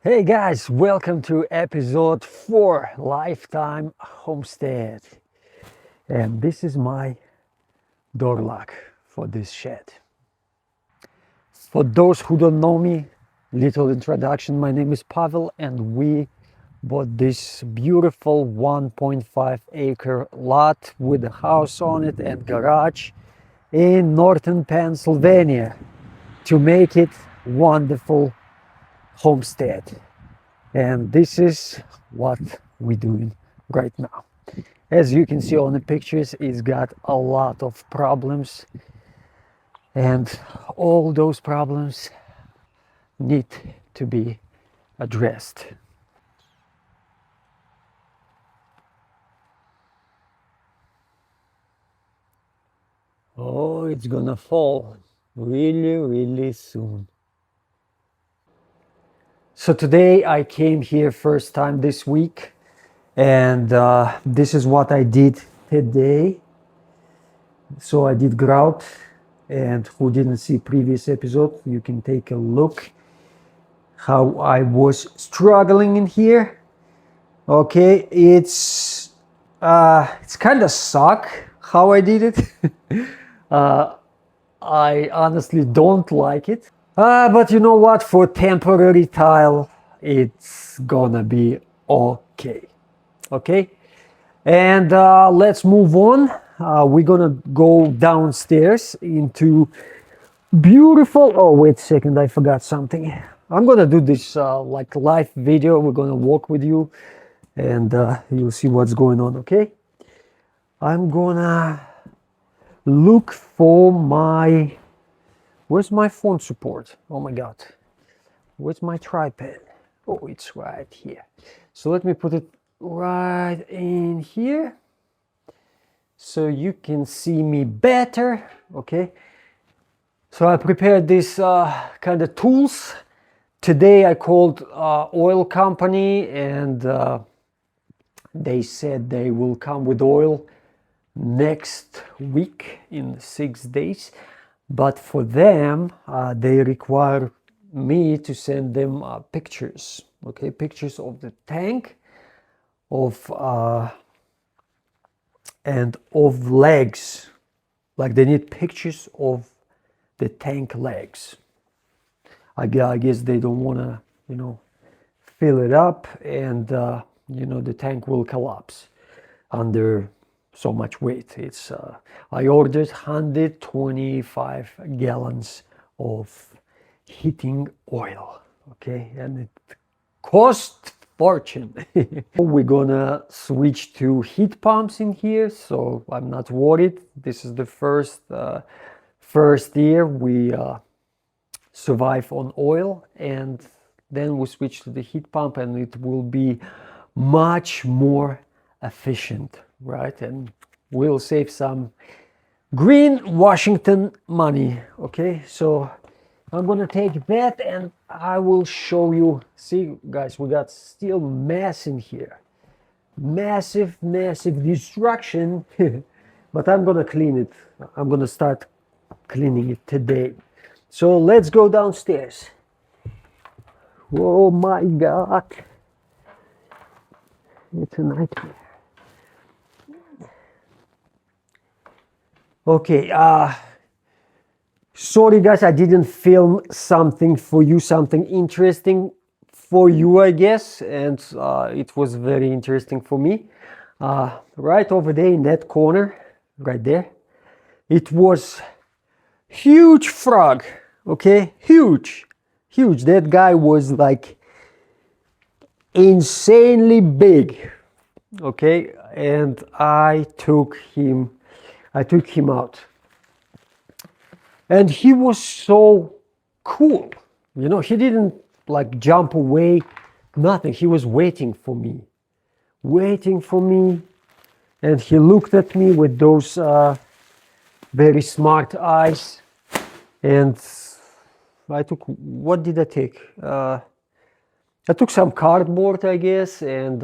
Hey guys, welcome to episode 4 Lifetime Homestead. And this is my door lock for this shed. For those who don't know me, little introduction. My name is Pavel and we bought this beautiful 1.5 acre lot with a house on it and garage in northern Pennsylvania to make it wonderful homestead. And this is what we're doing right now. As you can see on the pictures, it's got a lot of problems, and all those problems need to be addressed. Oh, it's gonna fall really soon. So today I came here first time this week, and this is what I did today. So I did grout, and who didn't see previous episode, you can take a look how I was struggling in here. Okay, it's kind of suck how I did it. I honestly don't like it. But you know what? For temporary tile, it's gonna be okay. Okay, and let's move on. We're gonna go downstairs into beautiful. Oh, wait a second, I forgot something. I'm gonna do this like live video. We're gonna walk with you, and you'll see what's going on. Okay, I'm gonna look for my. Where's my phone support? Oh my god. Where's my tripod? Oh, it's right here. So let me put it right in here so you can see me better. Okay. So I prepared this kind of tools. Today I called oil company, and they said they will come with oil next week in 6 days. But for them, they require me to send them pictures, okay, pictures of the tank, of and of legs, like they need pictures of the tank legs. I guess they don't want to, fill it up, and the tank will collapse under so much weight. It's I ordered 125 gallons of heating oil, okay, and it cost fortune. We're gonna switch to heat pumps in here, so I'm not worried. This is the first year we survive on oil, and then we switch to the heat pump, and it will be much more efficient, right? And we'll save some green Washington money. Okay, so I'm gonna take that and I will show you. See guys, we got still mess in here, massive destruction. But I'm gonna clean it. I'm gonna start cleaning it today. So let's go downstairs. Oh my god, it's a nightmare. Okay, sorry guys, I didn't film something for you, something interesting for you, I guess, and it was very interesting for me. Right over there in that corner, right there, it was huge frog, okay, huge. That guy was like insanely big, okay, and I took him out, and he was so cool. He didn't like jump away, nothing. He was waiting for me, and he looked at me with those very smart eyes. And I took, what did I take? I took some cardboard, I guess, and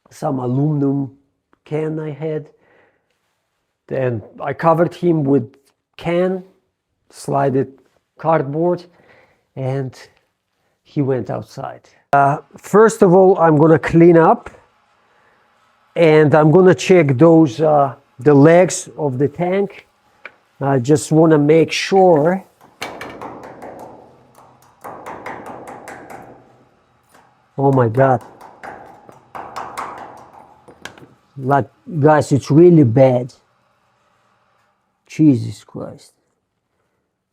some aluminum can I had. Then I covered him with can, slided cardboard, and he went outside. First of all, I'm gonna clean up, and I'm gonna check those the legs of the tank. I just want to make sure oh my God, like guys, it's really bad. Jesus Christ,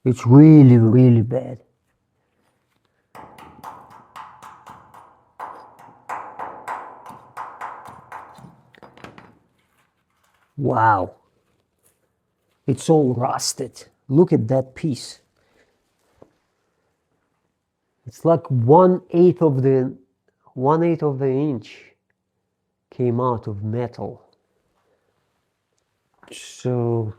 it's really, really bad. Wow, it's all rusted. Look at that piece. It's like 1/8 of the inch came out of metal. So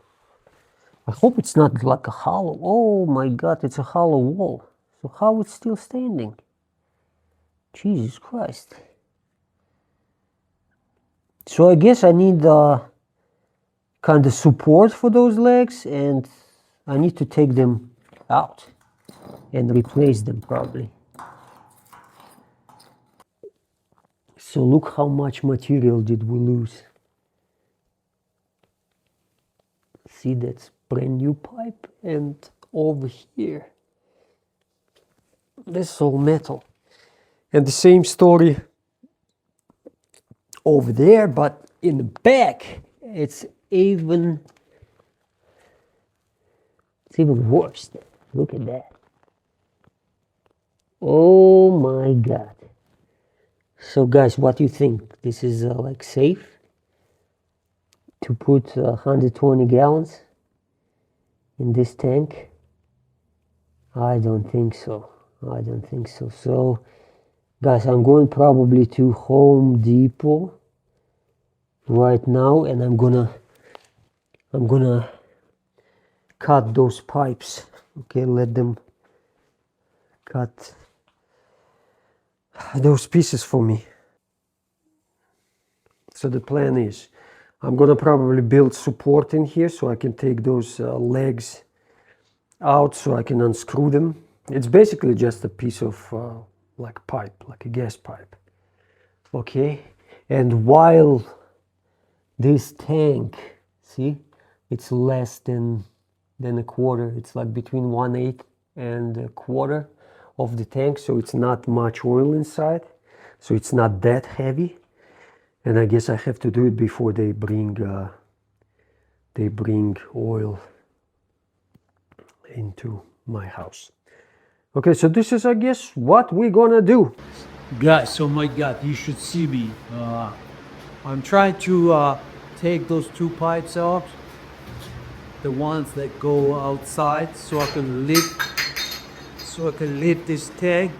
I hope it's not like a hollow. Oh my God, it's a hollow wall. So how it's still standing? Jesus Christ. So I guess I need kind of support for those legs, and I need to take them out and replace them probably. So look how much material did we lose. See, that's brand new pipe, and over here, this is all metal. And the same story over there, but in the back, it's even worse. Look at that. Oh my God. So guys, what do you think? This is like safe to put 120 gallons in this tank? I don't think so. I don't think so. So guys, I'm going probably to Home Depot right now, and I'm gonna cut those pipes. Okay, let them cut those pieces for me. So the plan is I'm gonna probably build support in here so I can take those legs out so I can unscrew them. It's basically just a piece of like pipe, like a gas pipe. Okay, and while this tank, see, it's less than a quarter. It's like between 1/8 and a quarter of the tank, so it's not much oil inside, so it's not that heavy. And I guess I have to do it before they bring oil into my house. Okay, so this is, I guess, what we're gonna do. Guys, oh my God, you should see me. I'm trying to take those two pipes out, the ones that go outside, so I can lift this tank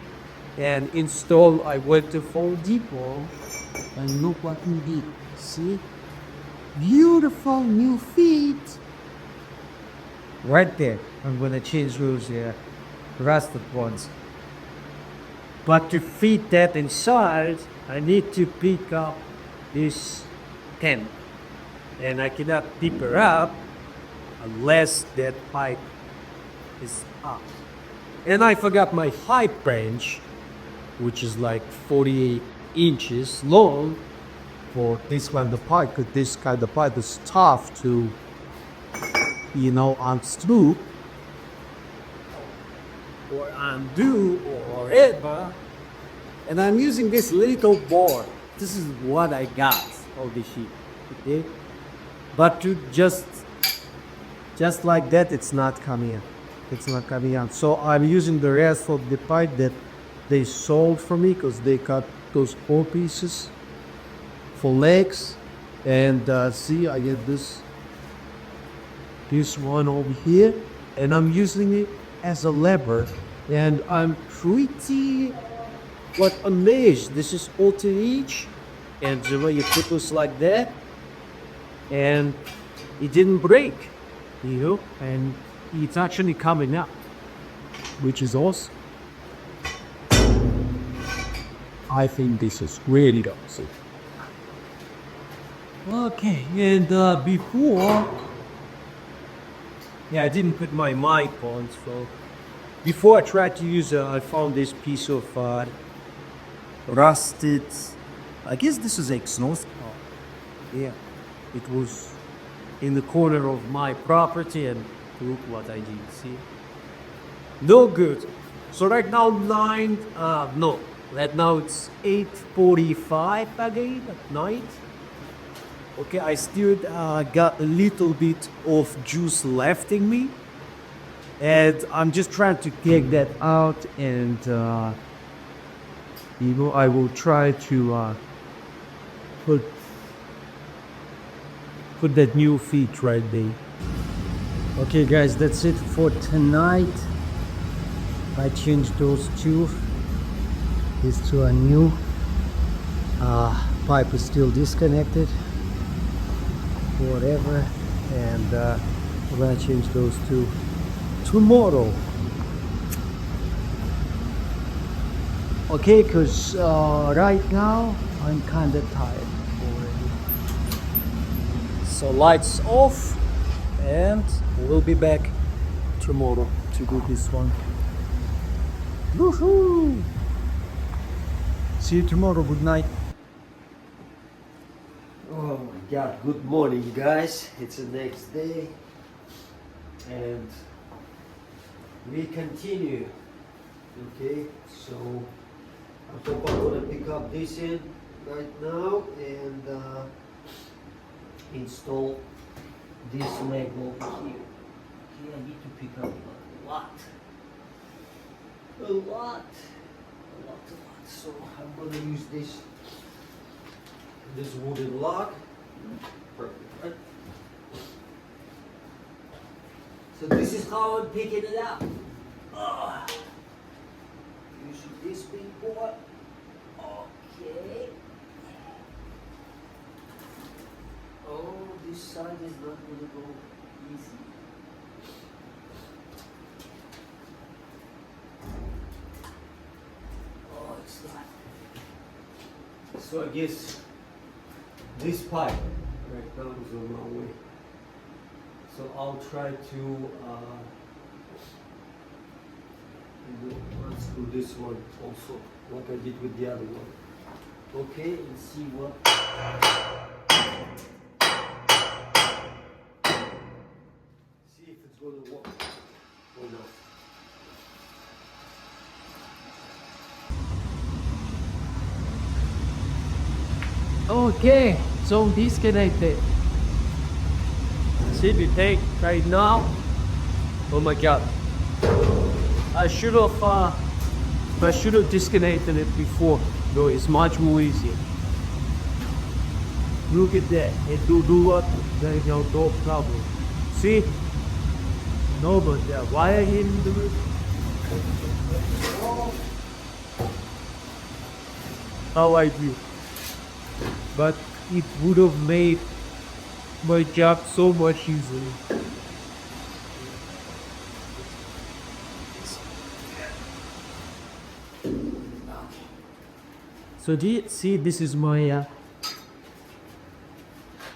and install. I went to Home Depot and look what we did. See? Beautiful new feet. Right there. I'm gonna change those rusted ones. But to fit that inside, I need to pick up this tent. And I cannot pick her up unless that pipe is up. And I forgot my pipe wrench, which is like 48 inches long for this kind of pipe, because this kind of pipe is tough to, unscrew or undo or whatever. And I'm using this little board. This is what I got of the sheet. Okay? But to just like that, it's not coming out. It's not coming out. So I'm using the rest of the pipe that they sold for me, because they cut those 4 pieces for legs. And see, I get this one over here, and I'm using it as a lever. And I'm pretty amazed. This is 14 each, and the way you put this like that, and it didn't break, and it's actually coming up, which is awesome. I think this is really awesome. Okay, and before, I didn't put my mic on, so Before I tried to use I found this piece of rusted, I guess this is exhaust. Oh, yeah, it was in the corner of my property, and look what I did, see? No good. So right now no, right now it's 8:45 again at night. Okay, I still got a little bit of juice left in me, and I'm just trying to get that out, and I will try to put that new feet right there. Okay, guys, that's it for tonight. I changed those two. These two are new. Pipe is still disconnected. Whatever, and we're gonna change those two tomorrow. Okay, because right now I'm kind of tired already. So lights off, and we'll be back tomorrow to do this one. Woohoo! See you tomorrow. Good night. Oh my god, good morning guys. It's the next day and we continue. Okay, so I hope I'm gonna pick up this in right now and install this leg over here. Okay, I need to pick up a lot. So I'm gonna use this wooden log. Perfect, right? So this is how I'm picking it up. Using this big boy. Okay. Oh, this side is not gonna go easy. Oh, it's not. So I guess this pipe right now is on my way. So I'll try to unscrew this one also, like I did with the other one. Okay, and see what. See if it's going to work or not. Okay, so disconnected. See the tank right now. Oh my god. I should have disconnected it before, though it's much more easier. Look at that. It do what? There is no problem. See? No, but the wire in the roof. How I do. But it would have made my job so much easier. So do you see, this is my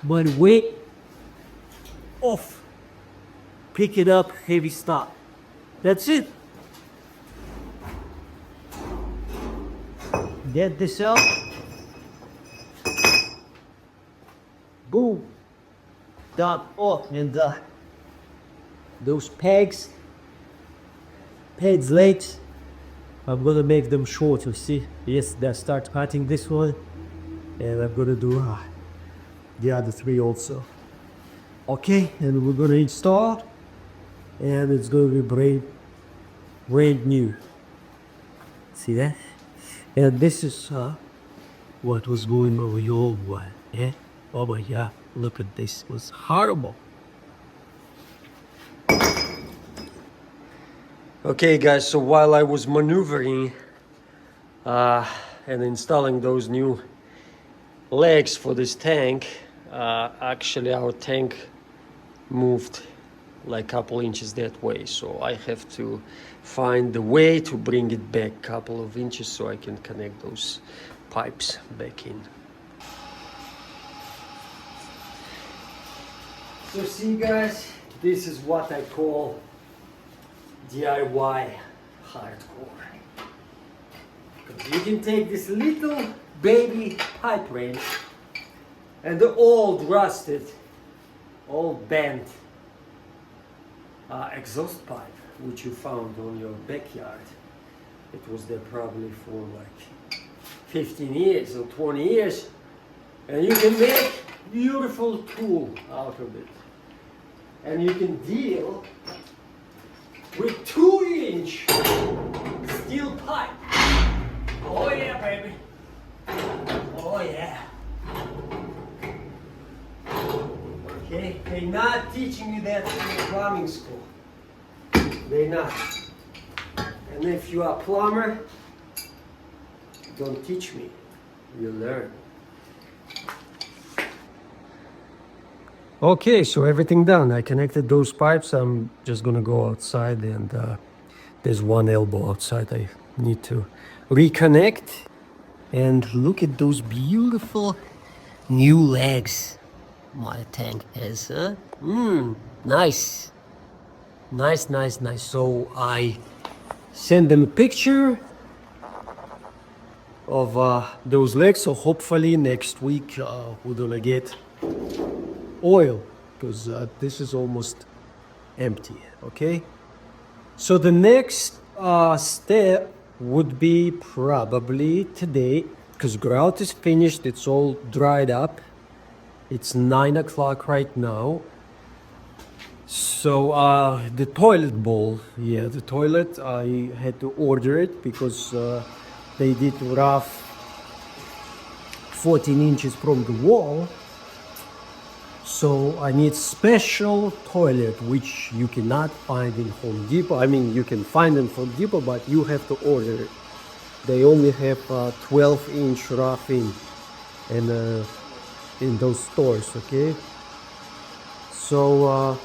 weight off. Pick it up, heavy stop. That's it. Get this out. Boom. Done. Oh, and those pegs legs, I'm gonna make them shorter. See? Yes, I start cutting this one, and I'm gonna do the other three also. Okay, and we're gonna install, and it's gonna be brand new. See that? And this is what was going over your old one. Yeah. Oh my god! Look at this. It was horrible. Okay guys, so while I was maneuvering and installing those new legs for this tank, actually our tank moved like a couple inches that way, so I have to find the way to bring it back a couple of inches so I can connect those pipes back in. So see guys, this is what I call DIY hardcore. Because you can take this little baby pipe wrench and the old rusted, old bent exhaust pipe which you found on your backyard. It was there probably for like 15 years or 20 years, and you can make beautiful tool out of it. And you can deal with 2-inch steel pipe. Oh yeah, baby. Oh yeah. Okay, they're not teaching you that in plumbing school. They're not. And if you are a plumber, don't teach me. You learn. Okay, so everything done. I connected those pipes. I'm just gonna go outside, and there's one elbow outside I need to reconnect. And look at those beautiful new legs my tank has, huh? Nice. Nice, nice, nice. So I send them a picture of those legs. So hopefully next week we're gonna get oil, because this is almost empty. Okay, so the next step would be probably today, because grout is finished, it's all dried up. It's 9 o'clock right now. So the toilet bowl, yeah, the toilet, I had to order it because they did rough 14 inches from the wall. So I need special toilet, which you cannot find in Home Depot. I mean, you can find in Home Depot, but you have to order it. They only have 12-inch rough in those stores, okay? So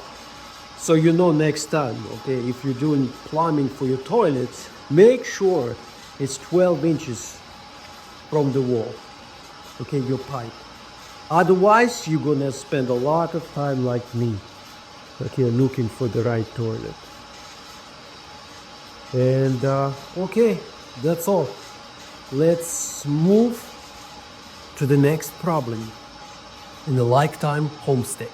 so you know next time, okay, if you're doing plumbing for your toilets, make sure it's 12 inches from the wall, okay, your pipe. Otherwise, you're gonna spend a lot of time like me, okay, looking for the right toilet. And okay, that's all. Let's move to the next problem in the Lifetime Homestead.